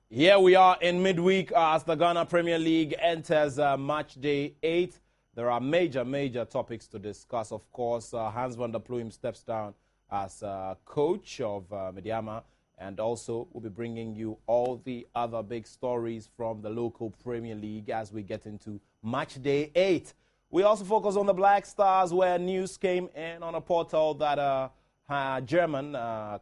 Here we are in midweek as the Ghana Premier League enters match day 8. There are major topics to discuss. Of course, Hans van der Pluim steps down as coach of Mediama, and also we'll be bringing you all the other big stories from the local Premier League as we get into match day 8. We also focus on the Black Stars, where news came in on a portal that German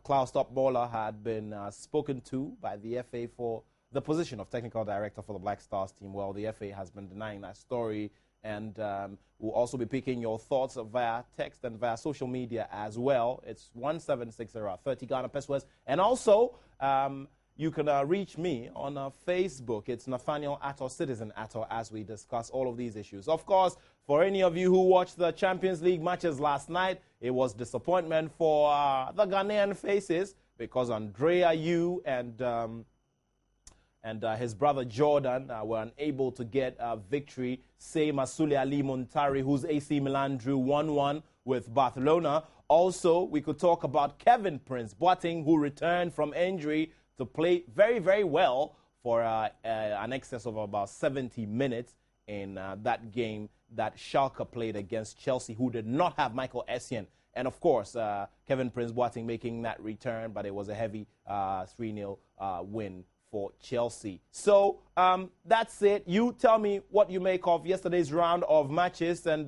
Klaus Topmoller had been spoken to by the FA for the position of technical director for the Black Stars team. Well, the FA has been denying that story, and we'll also be picking your thoughts via text and via social media as well. It's 1760 30 Ghana pesos, and also you can reach me on Facebook. It's Nathaniel Atto, Citizen Atto, as we discuss all of these issues. Of course, for any of you who watched the Champions League matches last night, it was disappointment for the Ghanaian faces because Andrea Yu and his brother Jordan were unable to get a victory. Same as Sule Ali Muntari, whose AC Milan drew 1-1 with Barcelona. Also, we could talk about Kevin Prince Boateng, who returned from injury to play very well for an excess of about 70 minutes in that game that Schalke played against Chelsea, who did not have Michael Essien. And, of course, Kevin Prince Boateng making that return, but it was a heavy 3-0 win for Chelsea. So that's it. You tell me what you make of yesterday's round of matches, and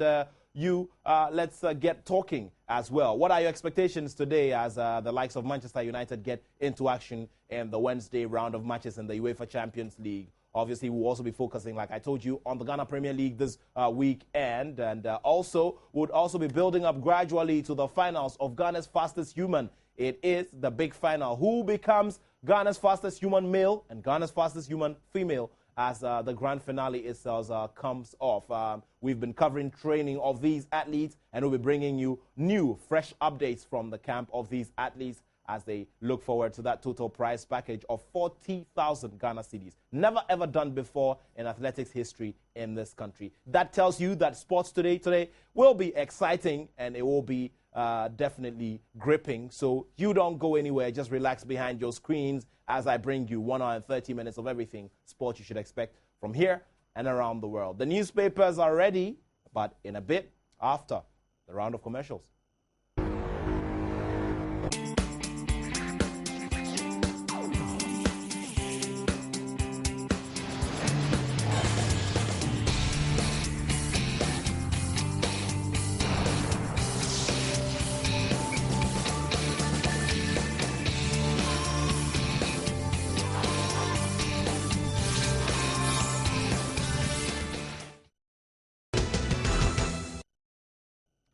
let's get talking as well. What are your expectations today as the likes of Manchester United get into action in the Wednesday round of matches in the UEFA Champions League? Obviously, we'll also be focusing, like I told you, on the Ghana Premier League this weekend, and also would also be building up gradually to the finals of Ghana's Fastest Human. It is the big final. Who becomes Ghana's Fastest Human Male and Ghana's Fastest Human Female as the grand finale itself comes off? We've been covering training of these athletes, and we'll be bringing you new, fresh updates from the camp of these athletes as they look forward to that total prize package of 40,000 Ghana cedis. Never ever done before in athletics history in this country. That tells you that sports today will be exciting, and it will be definitely gripping. So you don't go anywhere. Just relax behind your screens as I bring you 1 hour and 30 minutes of everything sports you should expect from here and around the world. The newspapers are ready, but in a bit after the round of commercials.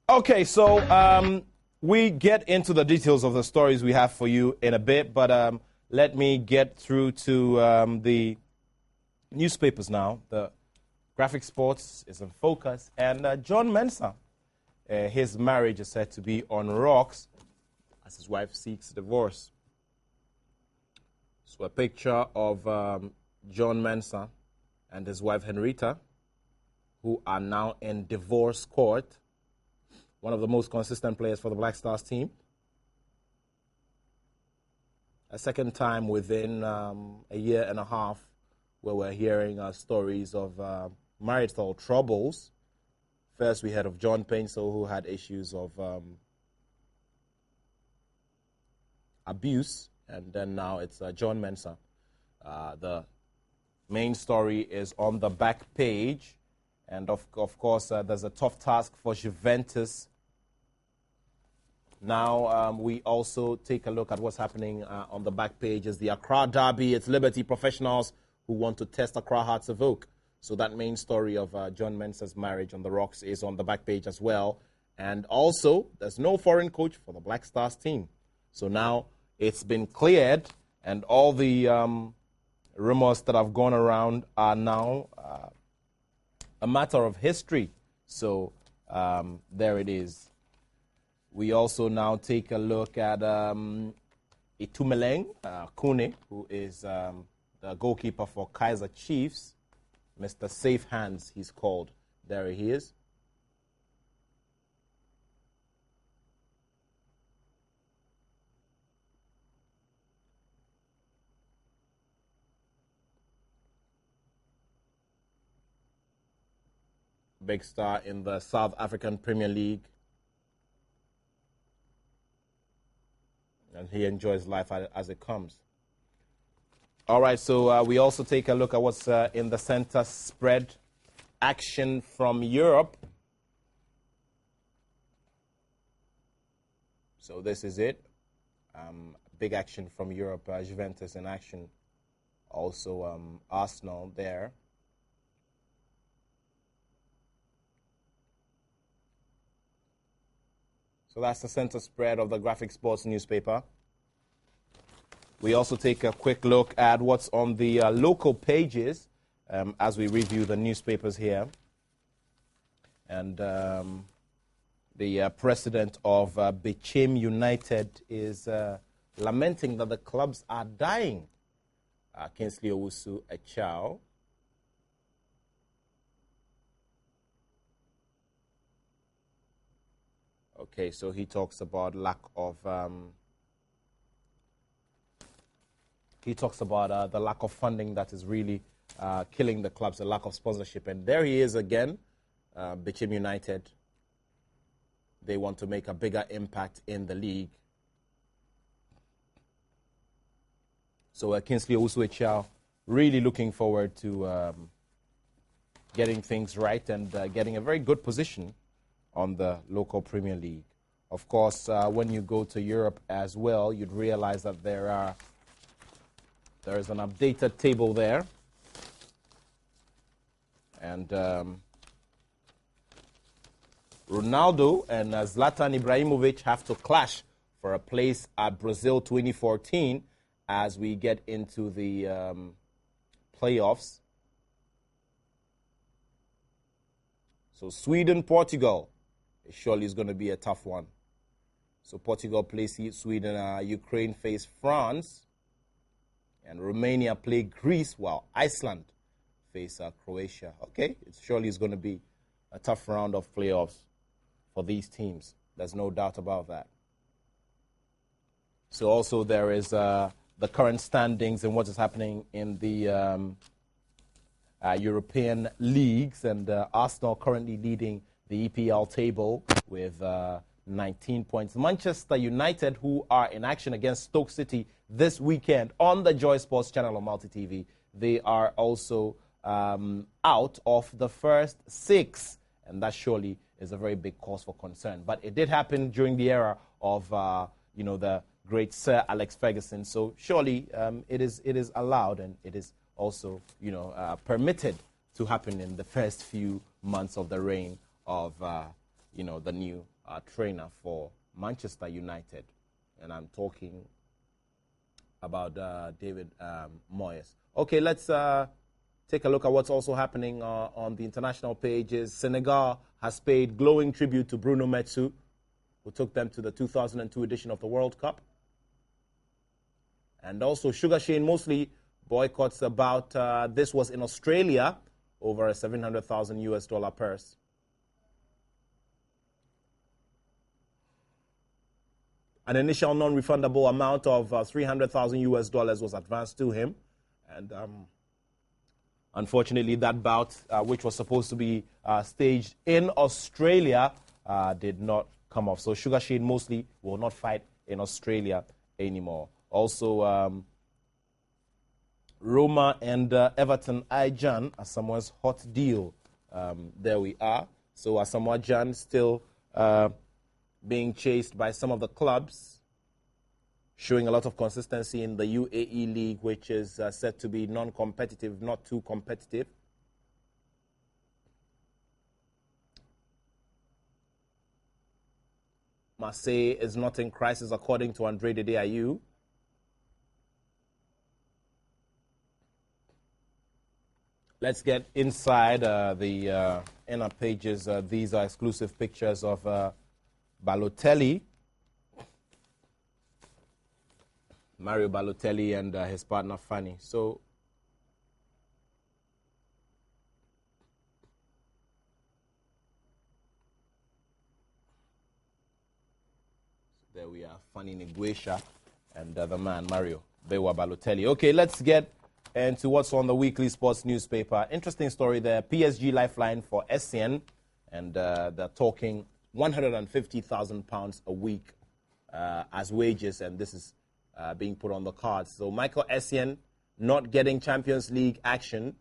Okay, so we get into the details of the stories we have for you in a bit, but let me get through to the newspapers now. The Graphic Sports is in focus, and John Mensah, his marriage is said to be on rocks as his wife seeks divorce. So a picture of John Mensah and his wife Henrietta, who are now in divorce court. One of the most consistent players for the Black Stars team. A second time within a year and a half where we're hearing stories of marital troubles. First, we heard of John Paintsel, who had issues of abuse, and then now it's John Mensah. The main story is on the back page, and of course, there's a tough task for Juventus. Now, we also take a look at what's happening on the back page. Is the Accra Derby. It's Liberty professionals who want to test Accra Hearts of Oak. So that main story of John Mensah's marriage on the rocks is on the back page as well. And also, there's no foreign coach for the Black Stars team. So now it's been cleared, and all the rumors that have gone around are now a matter of history. So there it is. We also now take a look at Itumeleng Kune, who is the goalkeeper for Kaizer Chiefs. Mr. Safe Hands, he's called. There he is. big star in the South African Premier League. And he enjoys life as it comes. All right, so we also take a look at what's in the center spread action from Europe. So this is it. Big action from Europe. Juventus in action. Also Arsenal there. So that's the center spread of the Graphic Sports newspaper. We also take a quick look at what's on the local pages as we review the newspapers here. And the president of Bechem United is lamenting that the clubs are dying. Kingsley Owusu-Echao. Okay, so he talks about lack of the lack of funding that is really killing the clubs, the lack of sponsorship. And there he is again, Bechem United. They want to make a bigger impact in the league. So Kingsley Owusu-Echao really looking forward to getting things right and getting a very good position on the local Premier League. Of course, when you go to Europe as well, you'd realize that there is an updated table there. And Ronaldo and Zlatan Ibrahimovic have to clash for a place at Brazil 2014 as we get into the playoffs. So Sweden-Portugal. It surely is going to be a tough one. So Portugal plays Sweden, Ukraine face France, and Romania play Greece, while Iceland face Croatia. Okay, it surely is going to be a tough round of playoffs for these teams. There's no doubt about that. So also there is the current standings and what is happening in the European leagues, and Arsenal currently leading the EPL table with 19 points. Manchester United, who are in action against Stoke City this weekend on the Joy Sports channel on Multi TV, they are also out of the first 6, and that surely is a very big cause for concern. But it did happen during the era of the great Sir Alex Ferguson, so surely it is allowed, and it is also permitted to happen in the first few months of the reign of the new trainer for Manchester United, and I'm talking about David Moyes. Okay, let's take a look at what's also happening on the international pages. Senegal has paid glowing tribute to Bruno Metsu, who took them to the 2002 edition of the World Cup. And also Sugar Shane Mosley boycotts a bout. This was in Australia over a $700,000 purse. An initial non-refundable amount of $300,000 was advanced to him, and unfortunately, that bout, which was supposed to be staged in Australia, did not come off. So Sugar Shane Mosley will not fight in Australia anymore. Also, Roma and Everton Ajan, Asamoah's hot deal. There we are. So Asamoah Gyan still being chased by some of the clubs, showing a lot of consistency in the UAE League, which is said to be non-competitive, not too competitive. Marseille is not in crisis, according to Andre Dede Ayew. Let's get inside the inner pages. These are exclusive pictures of Balotelli, Mario Balotelli, and his partner Fanny. So there we are, Fanny Niguesha and the man Mario Bewa Balotelli. Okay, let's get into what's on the weekly sports newspaper. Interesting story there. PSG lifeline for Essien and they're talking £150,000 a week as wages, and this is being put on the cards. So Michael Essien not getting Champions League action.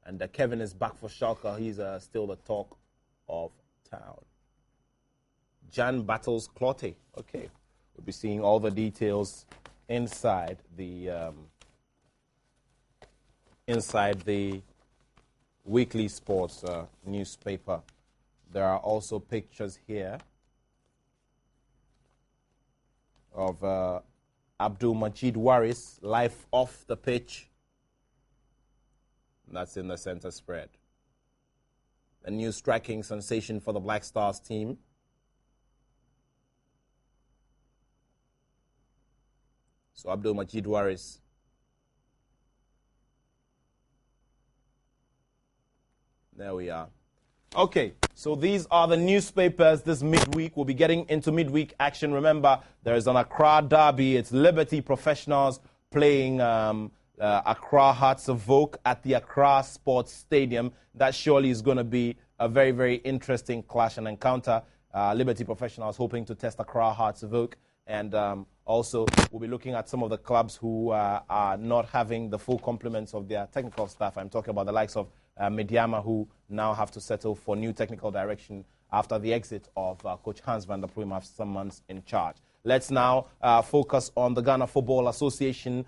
And Kevin is back for Schalke. He's still the talk of town. Jan battles Clotte. Okay, we'll be seeing all the details inside the weekly sports newspaper. There are also pictures here of Abdul Majid Waris live off the pitch. That's in the center spread. A new striking sensation for the Black Stars team. So Abdul Majid Waris. There we are. Okay, so these are the newspapers this midweek. We'll be getting into midweek action. Remember, there is an Accra derby. It's Liberty Professionals playing Accra Hearts of Oak at the Accra Sports Stadium. That surely is going to be a very, very interesting clash and encounter. Liberty Professionals hoping to test Accra Hearts of Oak. And also, we'll be looking at some of the clubs who are not having the full complements of their technical staff. I'm talking about the likes of Mediama, who now have to settle for new technical direction after the exit of Coach Hans van der Ploem after some months in charge. Let's now focus on the Ghana Football Association,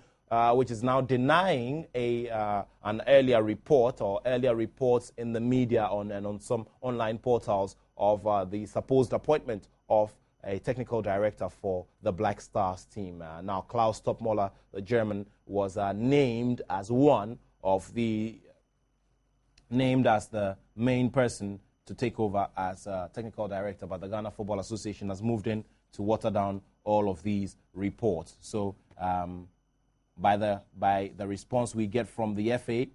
which is now denying an earlier report or earlier reports in the media and on some online portals of the supposed appointment of a technical director for the Black Stars team. Now, Klaus Toppmöller, the German, was named as the main person to take over as technical director, but the Ghana Football Association has moved in to water down all of these reports. So, by the response we get from the FA,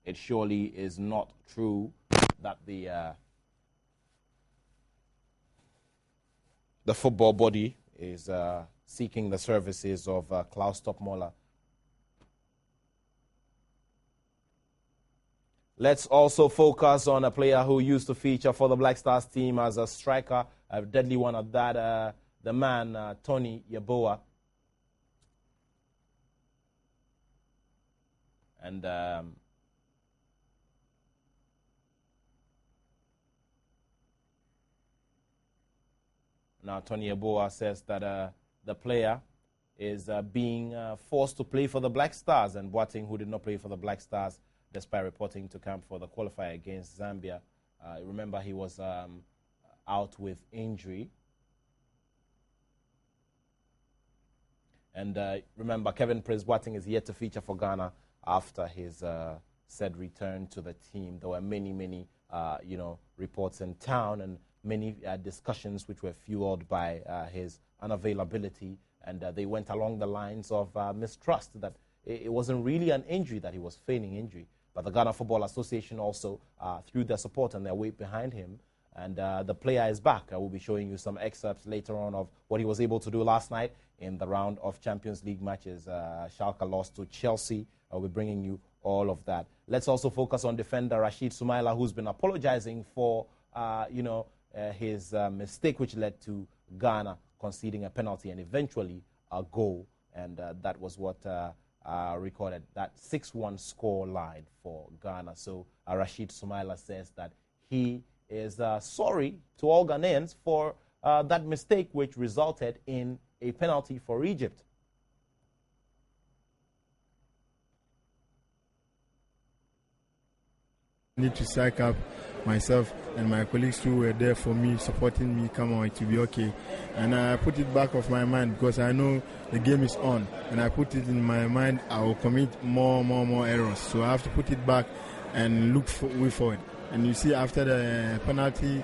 it surely is not true that the football body is seeking the services of Klaus Toppmöller. Let's also focus on a player who used to feature for the Black Stars team as a striker, a deadly one at that, the man, Tony Yeboah. And now Tony Yeboah says that the player is being forced to play for the Black Stars, and Boateng, who did not play for the Black Stars despite reporting to camp for the qualifier against Zambia. Remember, he was out with injury. And remember, Kevin Prince Boateng is yet to feature for Ghana after his said return to the team. There were many reports in town and many discussions which were fueled by his unavailability, and they went along the lines of mistrust that it wasn't really an injury, that he was feigning injury. But the Ghana Football Association also threw their support and their weight behind him, and the player is back. I will be showing you some excerpts later on of what he was able to do last night in the round of Champions League matches. Schalke lost to Chelsea. I'll be bringing you all of that. Let's also focus on defender Rashid Sumaila, who's been apologizing for his mistake, which led to Ghana conceding a penalty and eventually a goal. And that was what recorded that 6-1 score line for Ghana. So Rashid Sumaila says that he is sorry to all Ghanaians for that mistake, which resulted in a penalty for Egypt. I need to psych up myself and my colleagues who were there for me, supporting me. Come on, it will be okay. And I put it back of my mind because I know the game is on. And I put it in my mind, I will commit more errors. So I have to put it back and look way forward. And you see, after the penalty,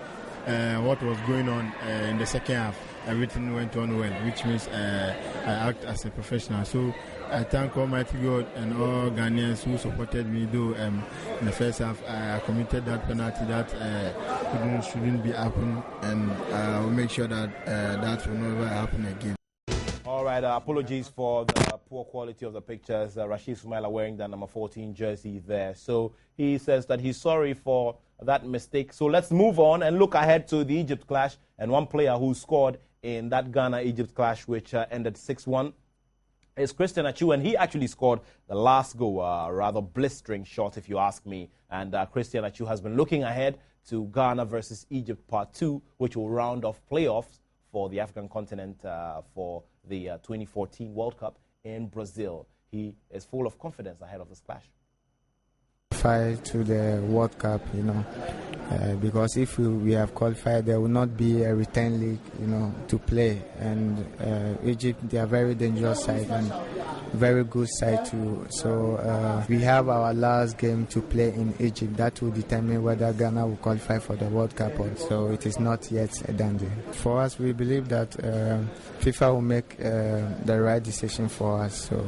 what was going on in the second half, everything went on well, which means I act as a professional. So I thank Almighty God and all Ghanaians who supported me, though in the first half I committed that penalty that shouldn't be happen, and I will make sure that that will never happen again. All right, apologies for the poor quality of the pictures. Rashid Sumaila wearing the number 14 jersey there. So he says that he's sorry for that mistake. So let's move on and look ahead to the Egypt clash. And one player who scored in that Ghana-Egypt clash, which ended 6-1, is Christian Atsu, and he actually scored the last goal, rather blistering shot if you ask me. And Christian Atsu has been looking ahead to Ghana versus Egypt Part 2, which will round off playoffs for the African continent for the 2014 World Cup in Brazil. He is full of confidence ahead of this clash. To the World Cup, because if we have qualified, there will not be a return league, to play. And Egypt, they are very dangerous side and very good side too. So we have our last game to play in Egypt. That will determine whether Ghana will qualify for the World Cup. So it is not yet done. For us, we believe that FIFA will make the right decision for us. So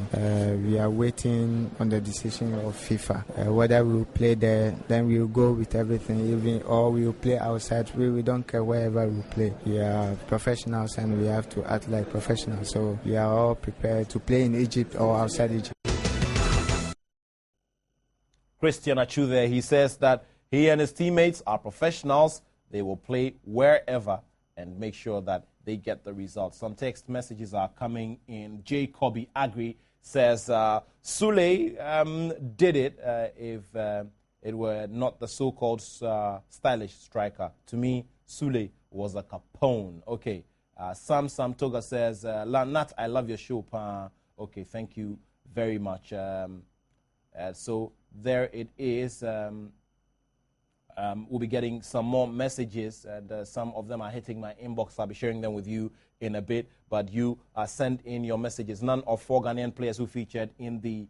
we are waiting on the decision of FIFA. Whether we will play there, then we will go with everything, or we will play outside. We don't care wherever we play. We are professionals and we have to act like professionals. So we are all prepared to play in Egypt or outside Egypt. Christian Atsu there, he says that he and his teammates are professionals. They will play wherever and make sure that they get the results. Some text messages are coming in. Jacoby Agri says Sule did it if it were not the so-called stylish striker. To me, Sule was a Capone. Okay. Sam Toga says, Nat, I love your show, pa. Okay, thank you very much. So there it is. We'll be getting some more messages, and some of them are hitting my inbox. I'll be sharing them with you in a bit. But you send in your messages. None of 4 Ghanaian players who featured in the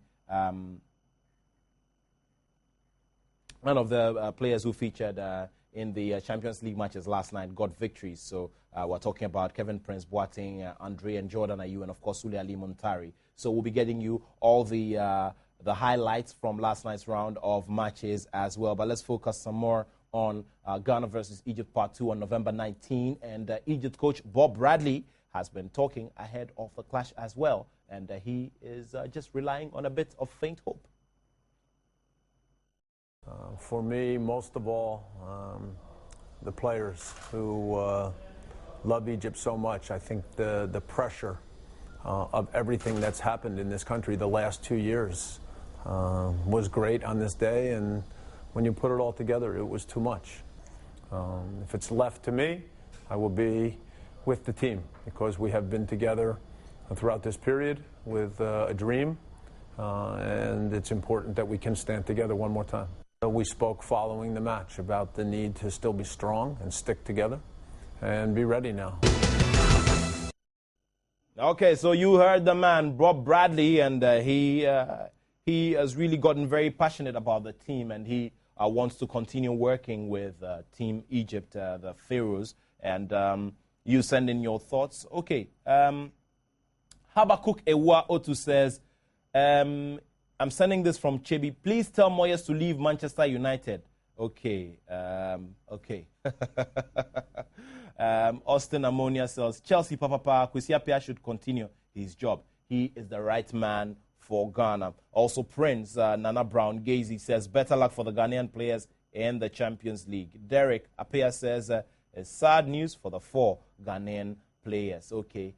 in the Champions League matches last night got victories. So we're talking about Kevin Prince Boateng, Andre and Jordan Ayew, and of course Sule Ali Muntari. So we'll be getting you all the highlights from last night's round of matches as well. But let's focus some more on Ghana versus Egypt Part 2 on November 19. And Egypt coach Bob Bradley has been talking ahead of the clash as well. And he is just relying on a bit of faint hope. For me, most of all, the players who love Egypt so much. I think the pressure of everything that's happened in this country the last 2 years was great on this day, and when you put it all together, it was too much. If it's left to me, I will be with the team, because we have been together throughout this period with a dream, and it's important that we can stand together one more time. We spoke following the match about the need to still be strong and stick together and be ready now. Okay, so you heard the man, Bob Bradley, and he has really gotten very passionate about the team, and he wants to continue working with Team Egypt, the Pharaohs, and you send in your thoughts. Okay, Habakuk Ewa Otu says, I'm sending this from Chebi. Please tell Moyes to leave Manchester United. Okay, okay. Austin Ammonia says, Chelsea Papa Kwesi Appiah should continue his job. He is the right man for Ghana. Also, Prince Nana Brown Gazy says, better luck for the Ghanaian players in the Champions League. Derek Appiah says, it's sad news for the 4 Ghanaian players. Okay,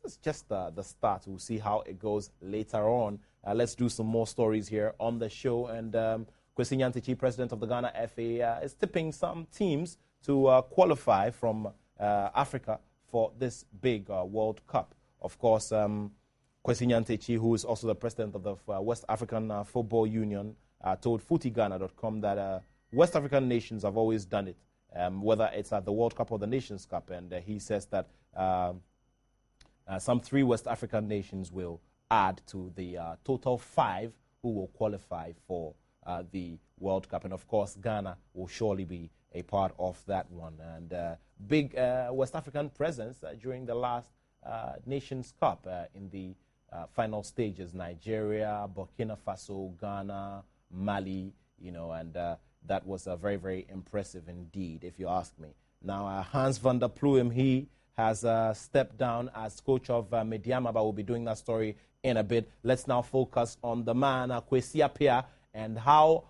it's just the start. We'll see how it goes later on. Let's do some more stories here on the show. And Kwesi Nyantakyi, president of the Ghana FA, is tipping some teams to qualify from Africa for this big World Cup. Of course, Kwesi Nyantakyi, who is also the president of the West African Football Union, told FootyGhana.com that West African nations have always done it, whether it's at the World Cup or the Nations Cup. And he says that some 3 West African nations will add to the total 5 who will qualify for the World Cup. And of course, Ghana will surely be a part of that one. And big West African presence during the last Nations Cup in the final stages. Nigeria, Burkina Faso, Ghana, Mali, and that was very, very impressive indeed, if you ask me. Now, Hans van der Pluim, he has stepped down as coach of Mediama, but we'll be doing that story in a bit. Let's now focus on the man, Kwesi Appiah, and how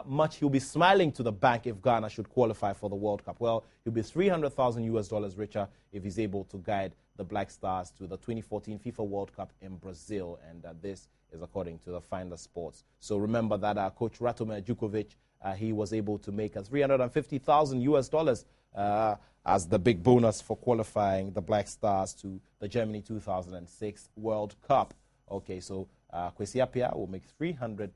much he'll be smiling to the bank if Ghana should qualify for the World Cup. Well, he'll be $300,000 richer if he's able to guide the Black Stars to the 2014 FIFA World Cup in Brazil, and this is according to the Finder Sports. So remember that Coach Ratomir Djukovic, he was able to make $350,000 as the big bonus for qualifying the Black Stars to the Germany 2006 World Cup. Okay, so Kwesi Appiah will make $300,000.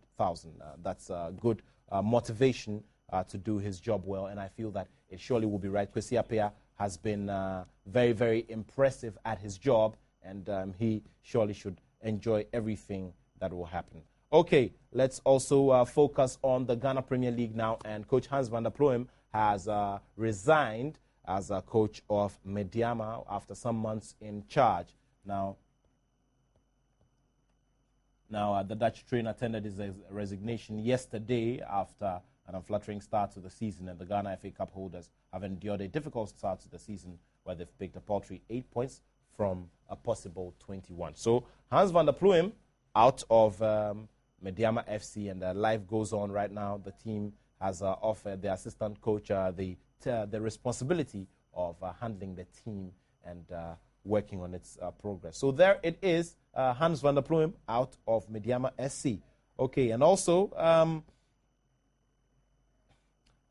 That's a good motivation to do his job well, and I feel that it surely will be right. Kwesi Appiah has been very, very impressive at his job, and he surely should enjoy everything that will happen. Okay, let's also focus on the Ghana Premier League now, and Coach Hans van der Ploem has resigned as a coach of Mediama after some months in charge. Now, the Dutch trainer tendered his resignation yesterday after an unflattering start to the season, and the Ghana FA Cup holders have endured a difficult start to the season where they've picked a paltry 8 points from a possible 21. So Hans van der Ploem out of Mediama FC, and life goes on right now. The team has offered the assistant coach the responsibility of handling the team and working on its progress. So there it is, Hans van der Ploem out of Mediama SC. Okay, and also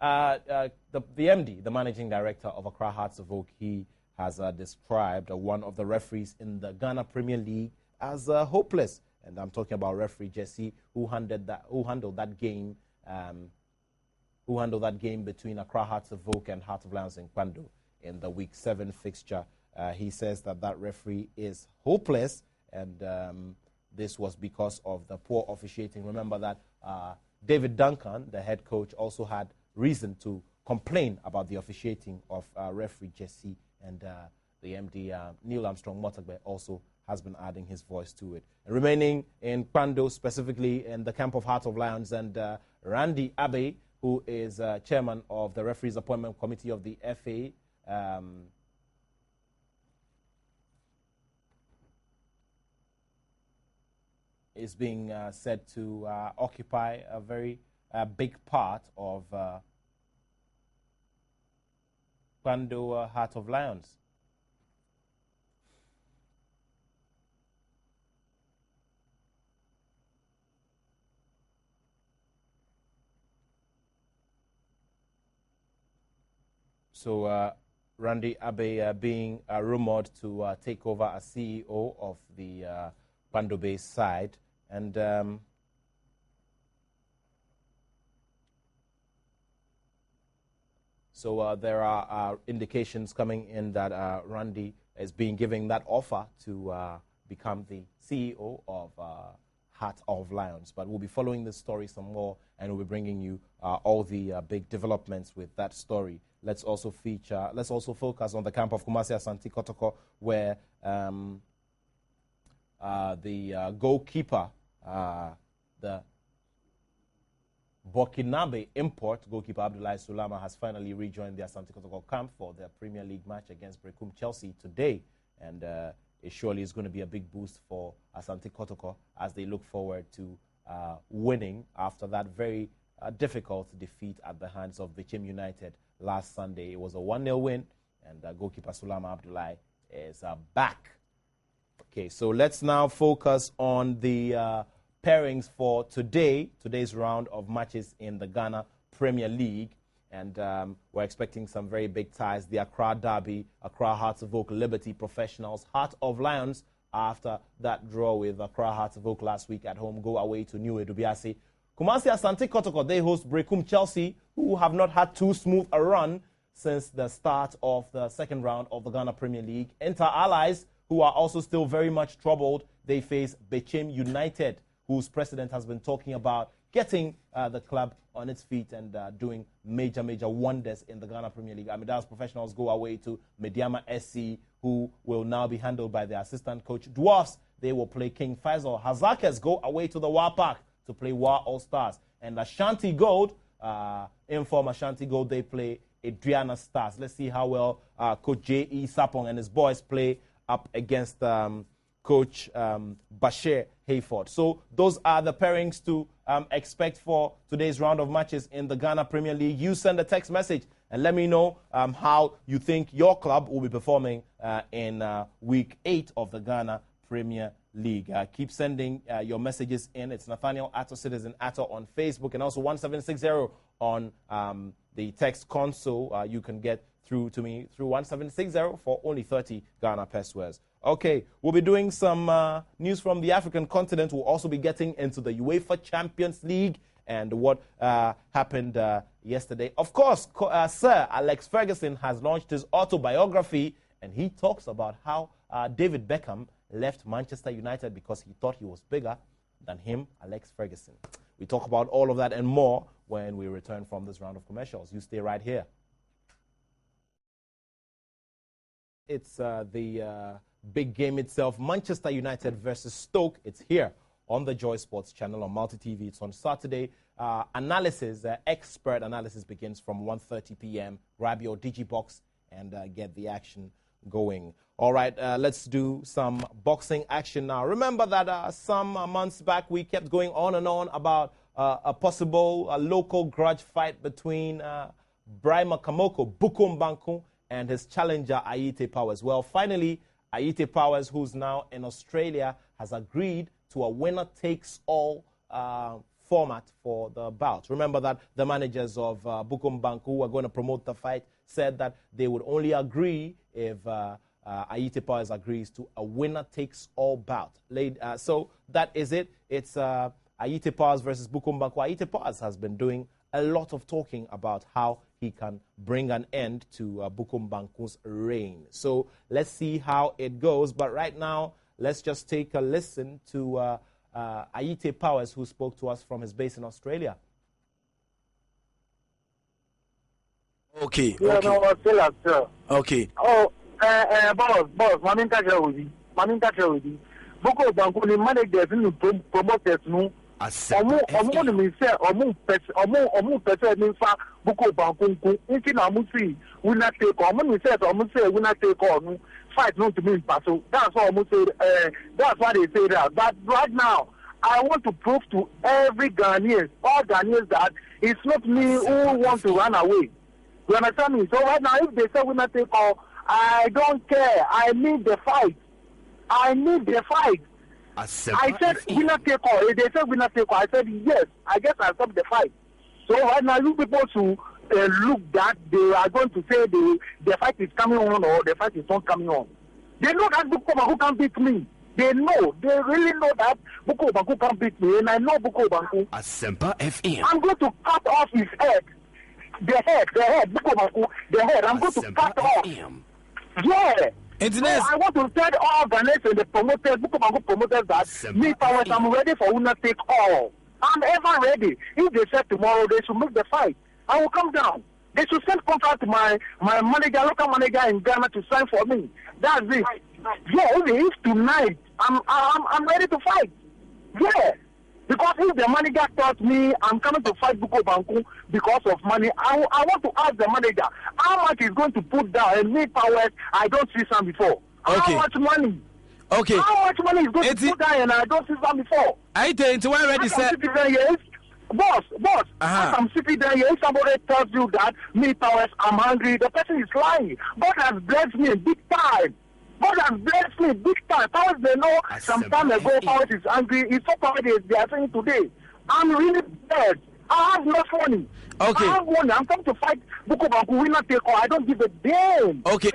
the MD, the managing director of Accra Hearts of Oak, he has described one of the referees in the Ghana Premier League as hopeless. And I'm talking about referee Jesse, who handled that game between Accra Hearts of Oak and Heart of Lions in Kwando in the Week 7 fixture. He says that referee is hopeless, and this was because of the poor officiating. Remember that David Duncan, the head coach, also had reason to complain about the officiating of referee Jesse, and the MD, Neil Armstrong Motagbe, also has been adding his voice to it. And remaining in Kwando, specifically in the camp of Heart of Lions, and Randy Abbey, who is chairman of the referees appointment committee of the FA, is being said to occupy a very big part of Kwando Heart of Lions. So Randy Abbey being rumored to take over as CEO of the Kwando-based side. And so there are indications coming in that Randy is being given that offer to become the CEO of Heart of Lions. But we'll be following this story some more, and we'll be bringing you all the big developments with that story. Let's also focus on the camp of Kumasi Asante Kotoko, where the goalkeeper, the Burkinabe import goalkeeper Abdoulaye Sulama, has finally rejoined the Asante Kotoko camp for their Premier League match against Brecum Chelsea today, and it surely is going to be a big boost for Asante Kotoko as they look forward to winning after that very difficult defeat at the hands of Bichim United last Sunday. It was a 1-0 win, and goalkeeper Sulama Abdoulaye is back. Okay, so let's now focus on the pairings for today's round of matches in the Ghana Premier League. And we're expecting some very big ties. The Accra Derby, Accra Hearts of Oak, Liberty Professionals, Heart of Lions, after that draw with Accra Hearts of Oak last week at home, go away to New Edubiase. Kumasi Asante Kotoko, they host Brecum Chelsea, who have not had too smooth a run since the start of the second round of the Ghana Premier League. Inter Allies, who are also still very much troubled, they face Bichim United, whose president has been talking about getting the club on its feet and doing major wonders in the Ghana Premier League. Amidas Professionals go away to Mediama SC, who will now be handled by the assistant coach. Dwarfs, they will play King Faisal. Hazakers go away to the War Park to play War All-Stars. And Ashanti Gold, inform Ashanti Gold, they play Adriana Stars. Let's see how well Coach J.E. Sapong and his boys play up against Coach Bashir Hayford. So those are the pairings to expect for today's round of matches in the Ghana Premier League. You send a text message and let me know how you think your club will be performing in week 8 of the Ghana Premier League. Keep sending your messages in. It's Nathaniel Atto, Citizen Atto on Facebook, and also 1760 on the text console. You can get through to me through 1760 for only 30 Ghana pesos. Okay, we'll be doing some news from the African continent. We'll also be getting into the UEFA Champions League and what happened yesterday. Of course, Sir Alex Ferguson has launched his autobiography, and he talks about how David Beckham left Manchester United because he thought he was bigger than him, Alex Ferguson. We talk about all of that and more when we return from this round of commercials. You stay right here. It's the big game itself, Manchester United versus Stoke. It's here on the Joy Sports channel on Multi TV. It's on Saturday. Analysis, expert analysis begins from 1:30 p.m. Grab your Digibox and get the action going. All right, let's do some boxing action now. Remember that some months back we kept going on and on about a possible local grudge fight between Brima Kamoko, Bukum Banku, and his challenger Ayite Powers. Well, finally, Ayite Powers, who's now in Australia, has agreed to a winner-takes-all format for the bout. Remember that the managers of Bukum Banku, who are going to promote the fight, said that they would only agree if Ayite Powers agrees to a winner-takes-all bout. So that is it. It's Ayite Powers versus Bukum Banku. Ayite Powers has been doing a lot of talking about how he can bring an end to Bukum Banku's reign. So let's see how it goes. But right now, let's just take a listen to Ayite Powers, who spoke to us from his base in Australia. Okay. Yeah, Okay. no, sir. Okay. Oh, boss, Mamin Tajawudi. Buko Banku, the managers and promoters, no. Omu ni se omu pese ni fa Buko Banku inti na musi we not take omu ni se omu say we not take on fight no to me so that's what omu say that's why they say that. But right now I want to prove to every Ghanaians, all Ghanaians, that it's not me who want to run away. You understand me? So right now if they say we not take all, I don't care. I need the fight. I said winner take all. They said winner take all. I said yes. I guess I accept the fight. So right now you people to look that they are going to say the fight is coming on or the fight is not coming on. They know that Buko Banku can beat me. They really know that Buko Banku can beat me, and I know Buko Banku. Asempa FM. I'm going to cut off his head. The head, Buko Banku, the head. I'm going to cut off. Yeah. So I want to tell all Ghanaians and the promoters, Buko Banku promoters, that me, Powers, I'm ready for winner take all. I'm ever ready. If they said tomorrow they should make the fight, I will come down. They should send contract to my manager, local manager in Ghana to sign for me. That's it. Yeah, if tonight I'm ready to fight. Yeah. Because if the manager thought me I'm coming to fight Buko Banku because of money, I want to ask the manager how much he's going to put down. And me, Powers, I don't see some before. Okay. How much money? Okay. How much money is going to put down and I don't see some before? I tell when ready, sir. Boss, I'm sitting there here. If somebody tells you that me, Powers, I'm hungry, the person is lying. God has blessed me big time. Powers, they know some time ago Powers is angry. It's so Powers they are saying today. I'm really bad. I have no money. Okay. I have money. I'm coming to fight Buko Banku, winner take all. I don't give a damn. Okay.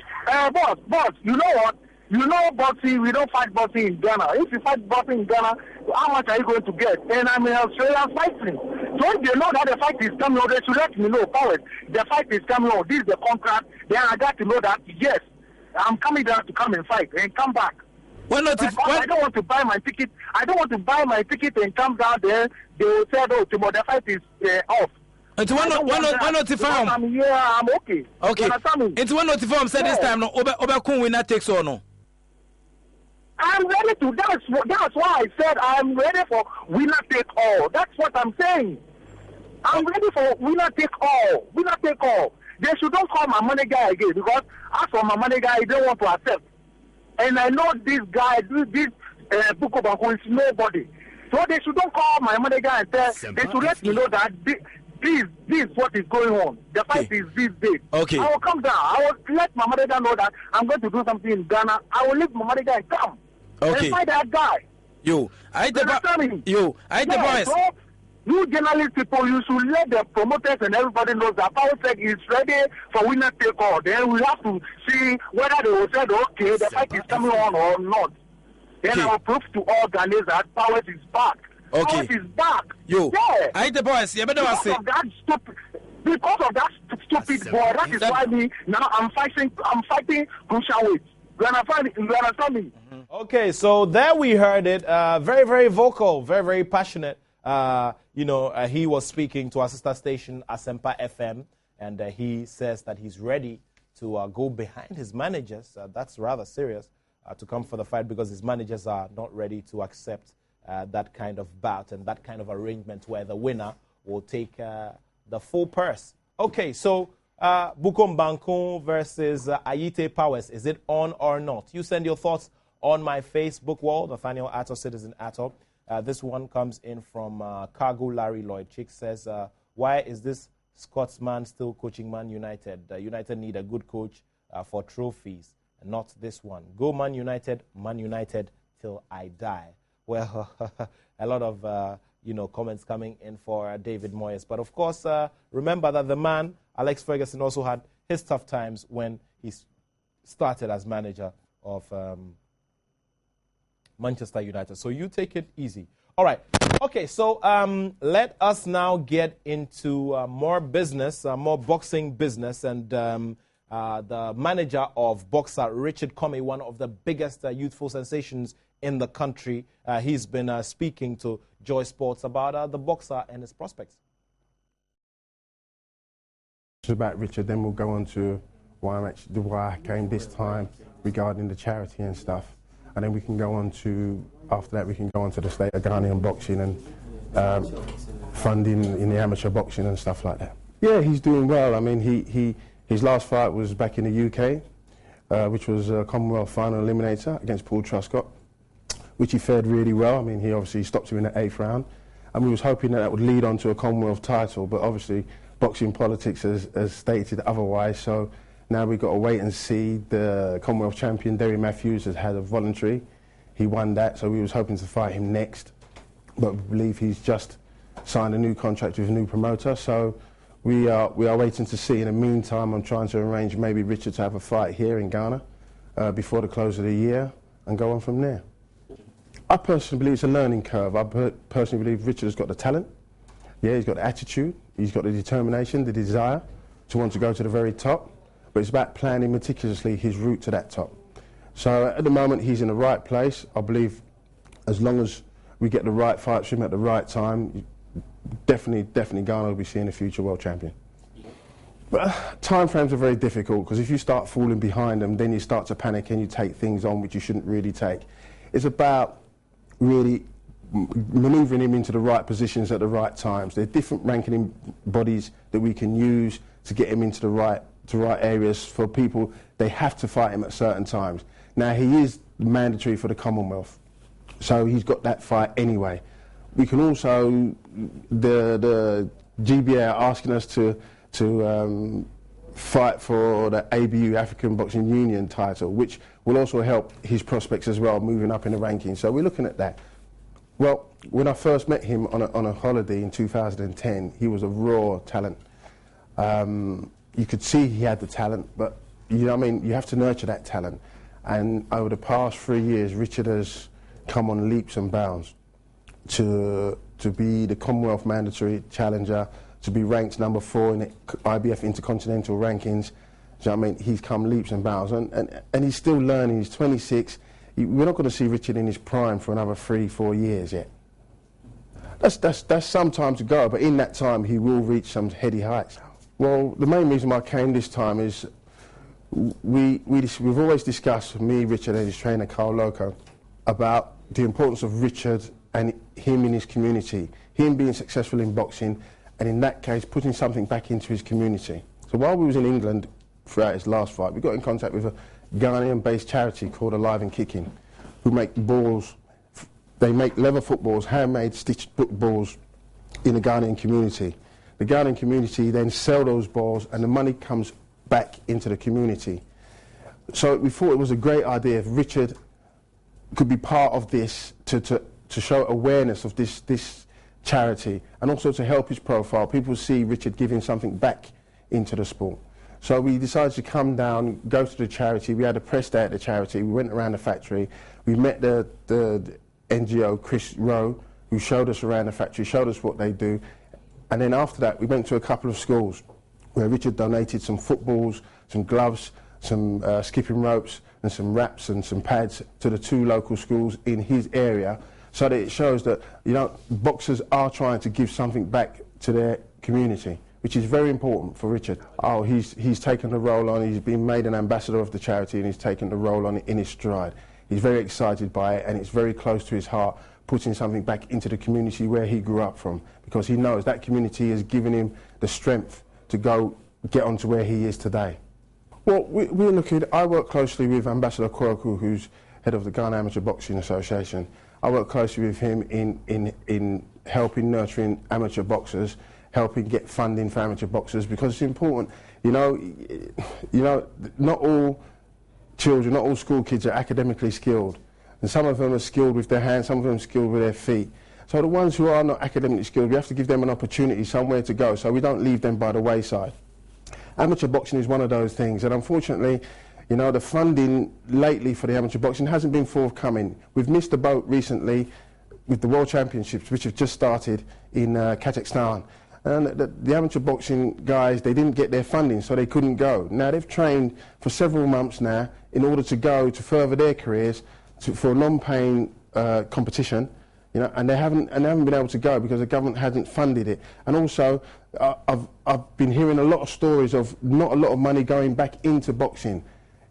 Boss, you know what? You know boxing, we don't fight boxing in Ghana. If you fight boxing in Ghana, how much are you going to get? And I'm in Australia fighting. So if they know that the fight is coming on, they should let me know, Powers, the fight is coming on. This is the contract. Then I got to know that, yes, I'm coming down to come and fight and come back. I don't want to buy my ticket. I don't want to buy my ticket and come down there. They will say, oh, tomorrow the fight is off. It's one notify. I'm here, I'm okay. Okay. It's one notify. Said this time, no, Obakun winner takes or no. I'm ready to. That's why I said I'm ready for winner take all. That's what I'm saying. I'm ready for winner take all. they should don't call my money guy again, because as for my money guy, he don't want to accept. And I know this guy, this Buko Banku is nobody. So they should don't call my money guy and tell, they should let me know that this is what is going on. The fight is this day. Okay. I will come down. I will let my money guy know that I'm going to do something in Ghana. I will leave my money guy and come. Okay. And fight that guy. I the boys. So, you journalist people, you should let the promoters and everybody know that PowerSec is ready for winner take all. Then we have to see whether they will say, okay, the fight is coming on or not. Then I will prove to all Ghanaians that Powers is back. Powers is back. I the boys. Because of that stupid boy, that is why I'm fighting crucial weight. You understand me? Okay, so there we heard it. Very, very vocal, very, very passionate. He was speaking to our sister station, Asempa FM, and he says that he's ready to go behind his managers. That's rather serious, to come for the fight, because his managers are not ready to accept that kind of bout and that kind of arrangement where the winner will take the full purse. Okay, so Bukom Banku versus Ayite Powers, is it on or not? You send your thoughts on my Facebook wall, Nathaniel Atto, Citizen Atto. This one comes in from Cargo Larry Lloyd. Chick says, why is this Scotsman still coaching Man United? United need a good coach for trophies, not this one. Go Man United till I die. Well, a lot of comments coming in for David Moyes. But of course, remember that the man, Alex Ferguson, also had his tough times when he started as manager of Manchester United. So you take it easy. All right. Okay, so let us now get into more business, more boxing business. And the manager of boxer Richard Comey, one of the biggest youthful sensations in the country, he's been speaking to Joy Sports about the boxer and his prospects. About Richard, then we'll go on to why I came this time regarding the charity and stuff. And then we can go on to, after that, we can go on to the state of Ghanaian boxing and funding in the amateur boxing and stuff like that. Yeah, he's doing well. I mean, his last fight was back in the UK, which was a Commonwealth final eliminator against Paul Truscott, which he fared really well. I mean, he obviously stopped him in the 8th round. And we was hoping that would lead on to a Commonwealth title, but obviously boxing politics has stated otherwise. So now we've got to wait and see. The Commonwealth champion, Derry Matthews, has had a voluntary. He won that, so we was hoping to fight him next. But we believe he's just signed a new contract with a new promoter. So we are waiting to see. In the meantime, I'm trying to arrange maybe Richard to have a fight here in Ghana before the close of the year and go on from there. I personally believe it's a learning curve. I personally believe Richard has got the talent. Yeah, he's got the attitude. He's got the determination, the desire to want to go to the very top. But it's about planning meticulously his route to that top. So at the moment, he's in the right place. I believe as long as we get the right fights for him at the right time, definitely Ghana will be seeing a future world champion. But time frames are very difficult, because if you start falling behind them, then you start to panic and you take things on which you shouldn't really take. It's about really manoeuvring him into the right positions at the right times. There are different ranking bodies that we can use to get him into the right areas. For people, they have to fight him at certain times. Now, he is mandatory for the Commonwealth, so he's got that fight anyway. We can also, the GBA are asking us to fight for the ABU, African Boxing Union title, which will also help his prospects as well, moving up in the rankings. So we're looking at that. Well, when I first met him on a holiday in 2010, he was a raw talent. You could see he had the talent, but you know what I mean, you have to nurture that talent. And over the past 3 years, Richard has come on leaps and bounds to be the Commonwealth mandatory challenger, to be ranked number 4 in the IBF Intercontinental rankings. So I mean, he's come leaps and bounds, and he's still learning. He's 26. We're not going to see Richard in his prime for another 3-4 years yet. That's some time to go, but in that time he will reach some heady heights. Well, the main reason why I came this time is we've always discussed, me, Richard, and his trainer Carl Loco, about the importance of Richard and him in his community, him being successful in boxing, and in that case putting something back into his community. So while we was in England throughout his last fight, we got in contact with a Ghanaian-based charity called Alive and Kicking, who make balls. They make leather footballs, handmade stitched balls in the Ghanaian community. The Ghanaian community then sell those balls and the money comes back into the community. So we thought it was a great idea if Richard could be part of this to show awareness of this charity and also to help his profile. People see Richard giving something back into the sport. So we decided to come down, go to the charity. We had a press day at the charity. We went around the factory. We met the NGO, Chris Rowe, who showed us around the factory, showed us what they do. And then after that, we went to a couple of schools where Richard donated some footballs, some gloves, some skipping ropes, and some wraps and some pads to the 2 local schools in his area, so that it shows that, you know, boxers are trying to give something back to their community, which is very important for Richard. Oh, he's taken the role on, he's been made an ambassador of the charity and he's taken the role on in his stride. He's very excited by it and it's very close to his heart, putting something back into the community where he grew up from, because he knows that community has given him the strength to go get on to where he is today. Well, we're looking, I work closely with Ambassador Koroku, who's head of the Ghana Amateur Boxing Association. I work closely with him in helping nurturing amateur boxers, helping get funding for amateur boxers, because it's important. You know, not all children, not all school kids are academically skilled. And some of them are skilled with their hands, some of them are skilled with their feet. So the ones who are not academically skilled, we have to give them an opportunity, somewhere to go, so we don't leave them by the wayside. Amateur boxing is one of those things, and unfortunately, you know, the funding lately for the amateur boxing hasn't been forthcoming. We've missed the boat recently with the World Championships, which have just started in Kazakhstan. And the amateur boxing guys, they didn't get their funding, so they couldn't go. Now, they've trained for several months now in order to go to further their careers for a non-paying competition, you know, and they haven't been able to go because the government hasn't funded it. And also, I've been hearing a lot of stories of not a lot of money going back into boxing,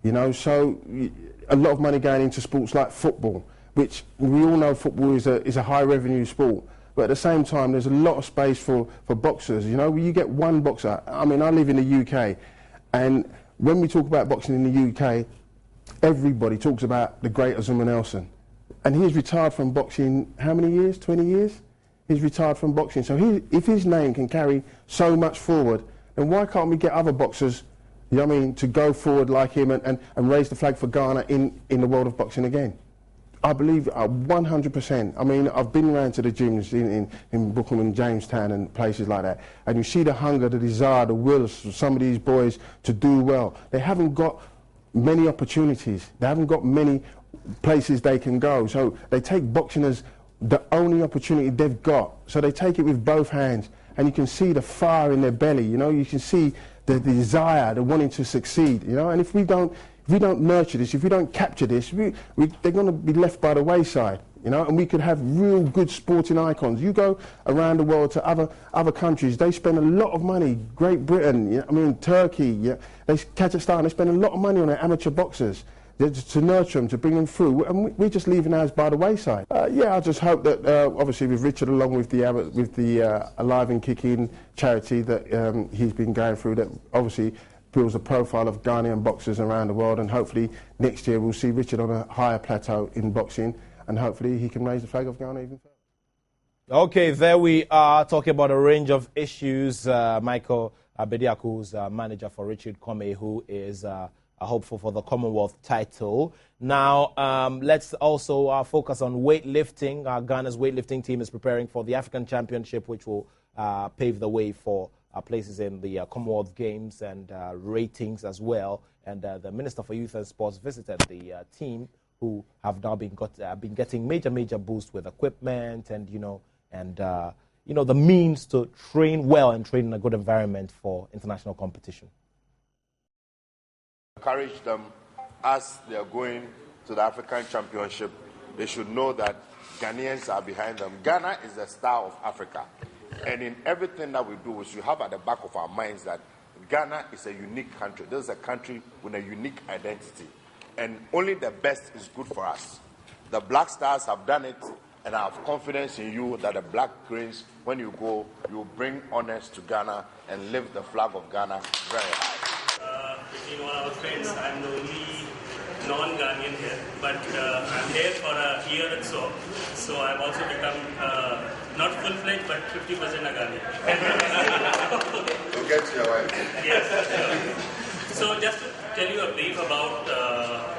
you know, so a lot of money going into sports like football, which we all know football is a high revenue sport. But at the same time, there's a lot of space for boxers. You know, you get one boxer. I mean, I live in the UK, and when we talk about boxing in the UK, everybody talks about the great Azuma Nelson. And he's retired from boxing, how many years? 20 years? He's retired from boxing. So if his name can carry so much forward, then why can't we get other boxers, you know what I mean, to go forward like him and raise the flag for Ghana in the world of boxing again? I believe 100%. I mean, I've been around to the gyms in Brooklyn and Jamestown and places like that, and you see the hunger, the desire, the will of some of these boys to do well. They haven't got many opportunities. They haven't got many places they can go. So they take boxing as the only opportunity they've got. So they take it with both hands, and you can see the fire in their belly, you know, you can see the desire, the wanting to succeed, you know, and if we don't nurture this, if we don't capture this, they're going to be left by the wayside, you know, and we could have real good sporting icons. You go around the world to other countries, they spend a lot of money. Great Britain, you know, I mean, Turkey, yeah, Kazakhstan, they spend a lot of money on their amateur boxers to nurture them, to bring them through, and we're just leaving ours by the wayside. Yeah, I just hope that, obviously with Richard, along with the Alive and Kicking charity that he's been going through, that obviously builds a profile of Ghanaian boxers around the world, and hopefully next year we'll see Richard on a higher plateau in boxing, and hopefully he can raise the flag of Ghana even further. Okay, there we are talking about a range of issues. Michael Bediaku's manager for Richard Kwame, who is hopeful for the Commonwealth title. Now, let's also focus on weightlifting. Ghana's weightlifting team is preparing for the African Championship, which will pave the way for places in the Commonwealth Games and ratings as well. And the Minister for Youth and Sports visited the team, who have now been getting major boost with equipment and the means to train well and train in a good environment for international competition. Encourage them as they are going to the African Championship. They should know that Ghanaians are behind them. Ghana is the star of Africa. And in everything that we do, we should have at the back of our minds that Ghana is a unique country. This is a country with a unique identity. And only the best is good for us. The Black Stars have done it, And I have confidence in you that the Black Cranes, when you go, you bring honors to Ghana and lift the flag of Ghana very high. Between all our friends, I'm the only non-Ghanaian here, but I'm here for a year or so. So I've also become not full-fledged, but 50% a Ghanaian. To get to your wife. Yes. So just to tell you a brief about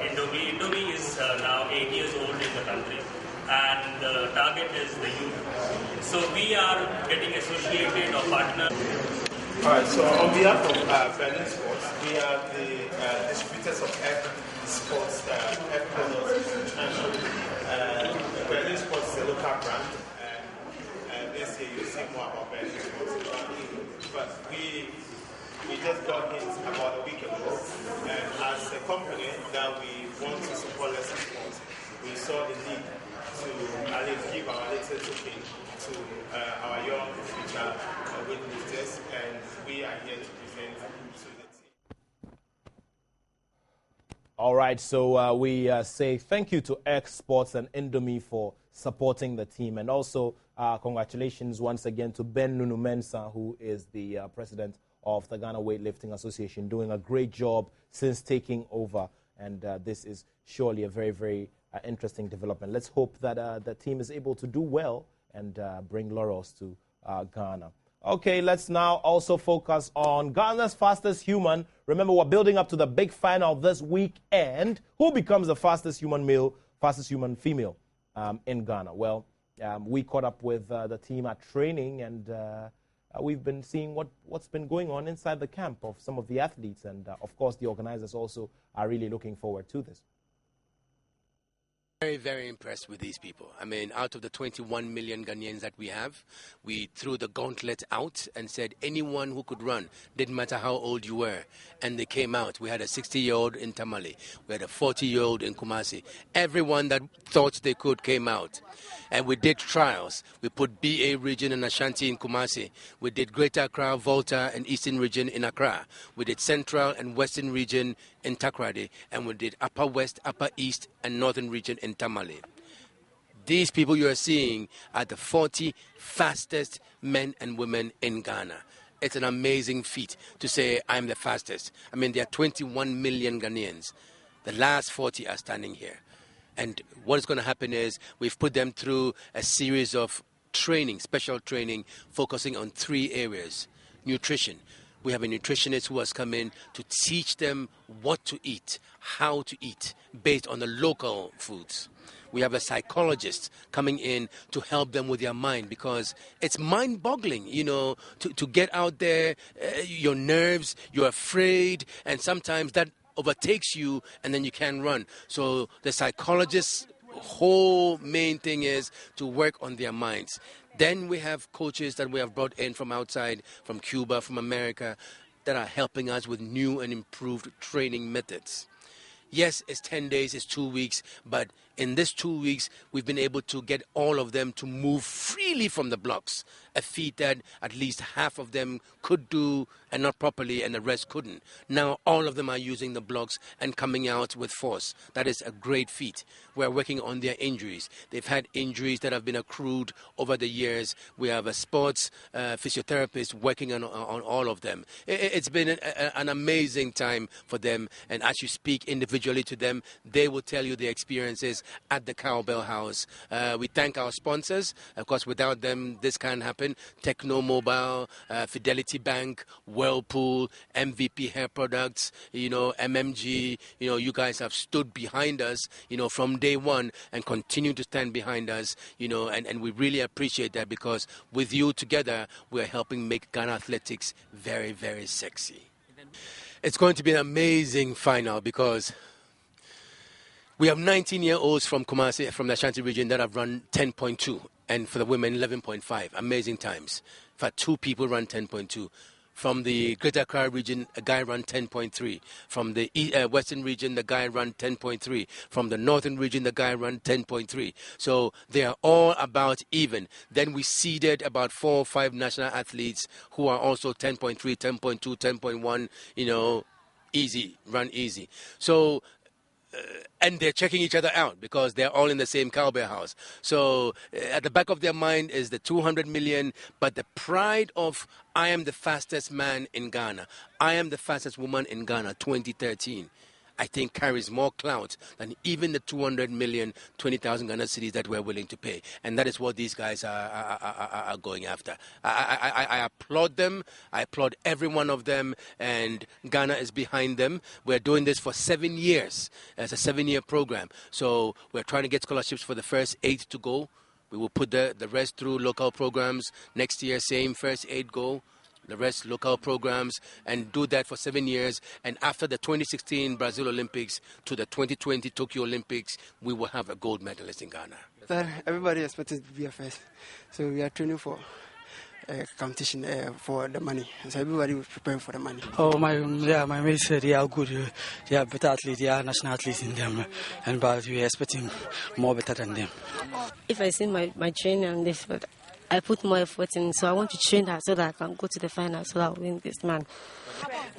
Indomie. Indomie is now 8 years old in the country, and the target is the youth. So we are getting associated or partnered. All right, so on behalf of Berlin Sports, we are the distributors of F Sports, F Colors International. Berlin Sports is a local brand, and this year you'll see more about Berlin Sports. But we just got hit about a week ago, and as a company that we want to support lesser sports, we saw the need to at least give our little token to our young future witnesses, and we are here to present to the team. All right, so we say thank you to X Sports and Indomie for supporting the team, and also congratulations once again to Ben Nunu Mensah, who is the president of the Ghana Weightlifting Association, doing a great job since taking over, and this is surely a very, very interesting development. Let's hope that the team is able to do well and bring laurels to Ghana. Okay, let's now also focus on Ghana's fastest human. Remember, we're building up to the big final this weekend. Who becomes the fastest human male, fastest human female in Ghana? Well, we caught up with the team at training, and we've been seeing what's been going on inside the camp of some of the athletes. And, of course, the organizers also are really looking forward to this. Very, very impressed with these people. I mean, out of the 21 million Ghanaians that we have, we threw the gauntlet out and said anyone who could run, didn't matter how old you were, and they came out. We had a 60-year-old in Tamale. We had a 40-year-old in Kumasi. Everyone that thought they could came out. And we did trials. We put BA region and Ashanti in Kumasi. We did Greater Accra, Volta, and Eastern region in Accra. We did Central and Western region in Takoradi. And we did Upper West, Upper East, and Northern region in Tamale. These people you are seeing are the 40 fastest men and women in Ghana. It's an amazing feat to say I'm the fastest. I mean, there are 21 million Ghanaians. The last 40 are standing here. And what is going to happen is we've put them through a series of training, special training, focusing on 3 areas. Nutrition. We have a nutritionist who has come in to teach them what to eat, how to eat, based on the local foods. We have a psychologist coming in to help them with their mind, because it's mind-boggling, you know, to get out there, your nerves, you're afraid, and sometimes that overtakes you and then you can't run. So the psychologist's whole main thing is to work on their minds. Then we have coaches that we have brought in from outside, from Cuba, from America, that are helping us with new and improved training methods. Yes, it's 10 days, it's 2 weeks, but in this 2 weeks, we've been able to get all of them to move freely from the blocks, a feat that at least half of them could do and not properly, and the rest couldn't. Now all of them are using the blocks and coming out with force. That is a great feat. We're working on their injuries. They've had injuries that have been accrued over the years. We have a sports physiotherapist working on all of them. It's been an amazing time for them, and as you speak individually to them, they will tell you their experiences at the Cowbell House. We thank our sponsors. Of course, without them, this can't happen. Techno Mobile, Fidelity Bank, Whirlpool, MVP Hair Products, you know, MMG, you know, you guys have stood behind us, you know, from day one and continue to stand behind us, you know, and we really appreciate that, because with you together, we're helping make Ghana athletics very, very sexy. It's going to be an amazing final, because we have 19-year-olds from Kumasi, from the Ashanti region, that have run 10.2, and for the women, 11.5. Amazing times. In fact, 2 people run 10.2. From the Greater Accra region, a guy ran 10.3. From the Western region, the guy ran 10.3. From the Northern region, the guy ran 10.3. So they are all about even. Then we seeded about 4 or 5 national athletes who are also 10.3, 10.2, 10.1, you know, easy, run easy. So and they're checking each other out because they're all in the same cowboy house. So at the back of their mind is the 200 million, but the pride of I am the fastest man in Ghana, I am the fastest woman in Ghana 2013, I think carries more clout than even the 200 million, 20,000 Ghana cedis that we're willing to pay. And that is what these guys are going after. I applaud them. I applaud every one of them. And Ghana is behind them. We're doing this for 7 years. It's a 7-year program. So we're trying to get scholarships for the first 8 to go. We will put the rest through local programs. Next year, same first 8 go. The rest local programs, and do that for 7 years. And after the 2016 Brazil Olympics to the 2020 Tokyo Olympics, we will have a gold medalist in Ghana. Everybody expected to be a first, so we are training for competition for the money. So everybody was preparing for the money. Oh, my mates said they are good. They are better athletes. They are national athletes in them, but we are expecting more better than them. If I see my training and this, but I put more effort in, so I want to train her so that I can go to the final, so that I'll win this man.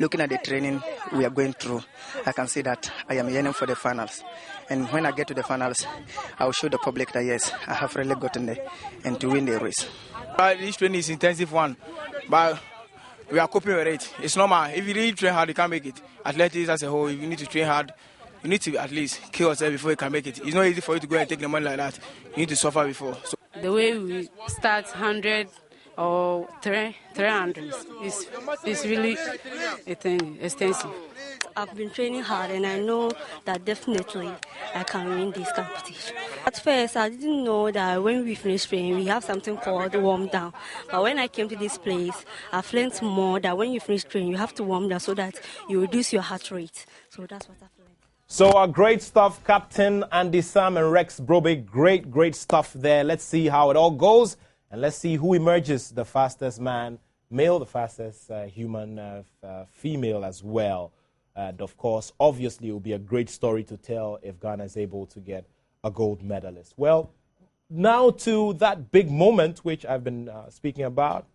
Looking at the training we are going through, I can see that I am yearning for the finals. And when I get to the finals, I will show the public that yes, I have really gotten there and to win the race. This training is intensive one, but we are coping with it. It's normal. If you really train hard, you can't make it. Athletics as a whole, if you need to train hard, you need to at least kill yourself before you can make it. It's not easy for you to go and take the money like that. You need to suffer before. So the way we start 100 or 300 is really extensive. I've been training hard and I know that definitely I can win this competition. At first, I didn't know that when we finish training, we have something called warm down. But when I came to this place, I've learned more that when you finish training, you have to warm down so that you reduce your heart rate. So that's what I've learned. So great stuff, Captain Andy Sam and Rex Brobe. Great stuff there. Let's see how it all goes. And let's see who emerges the fastest man, male, the fastest human, female as well. And of course, obviously, it will be a great story to tell if Ghana is able to get a gold medalist. Well, now to that big moment which I've been speaking about.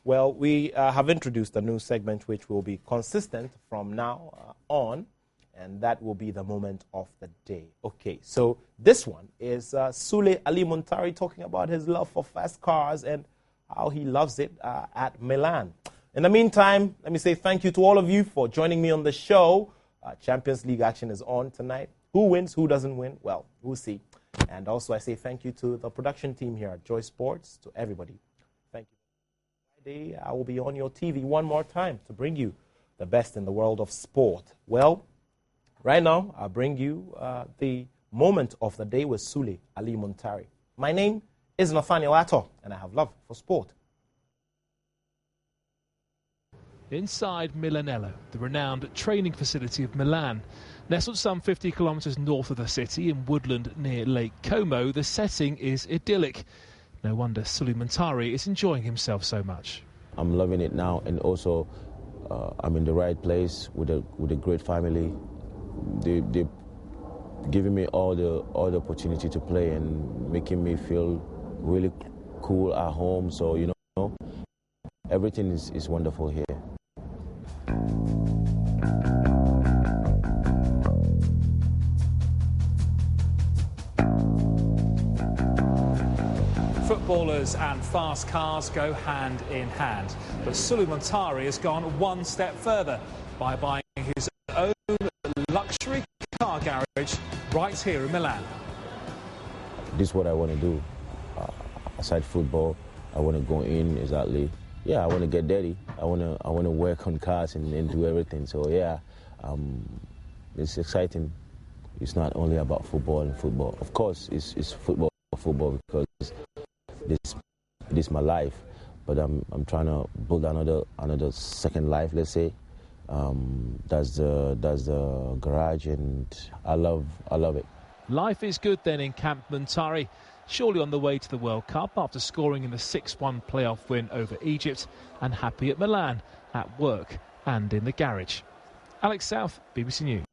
Well, we have introduced a new segment which will be consistent from now on. And that will be the moment of the day. Okay, so this one is Sule Ali Muntari talking about his love for fast cars and how he loves it at Milan. In the meantime, let me say thank you to all of you for joining me on the show. Champions League action is on tonight. Who wins, who doesn't win? Well, we'll see. And also I say thank you to the production team here at Joy Sports, to everybody. Thank you. Friday, I will be on your TV one more time to bring you the best in the world of sport. Well, right now, I'll bring you the moment of the day with Sule Ali Muntari. My name is Nathaniel Atto, and I have love for sport. Inside Milanello, the renowned training facility of Milan. Nestled some 50 kilometres north of the city in woodland near Lake Como, the setting is idyllic. No wonder Sule Muntari is enjoying himself so much. I'm loving it now, and also I'm in the right place with a great family. They're giving me all the opportunity to play and making me feel really cool at home. So, you know, everything is wonderful here. Footballers and fast cars go hand in hand. But Sule Muntari has gone one step further by buying his own luxury car garage right here in Milan. This is what I want to do. Aside football, I want to go in exactly. Yeah, I want to get dirty. I want to work on cars and do everything. So yeah, it's exciting. It's not only about football and football. Of course, it's football because this is my life. But I'm trying to build another second life, let's say. That's the garage, and I love it. Life is good then in Camp Muntari, surely on the way to the World Cup after scoring in the 6-1 playoff win over Egypt, and happy at Milan, at work and in the garage. Alex South, BBC News.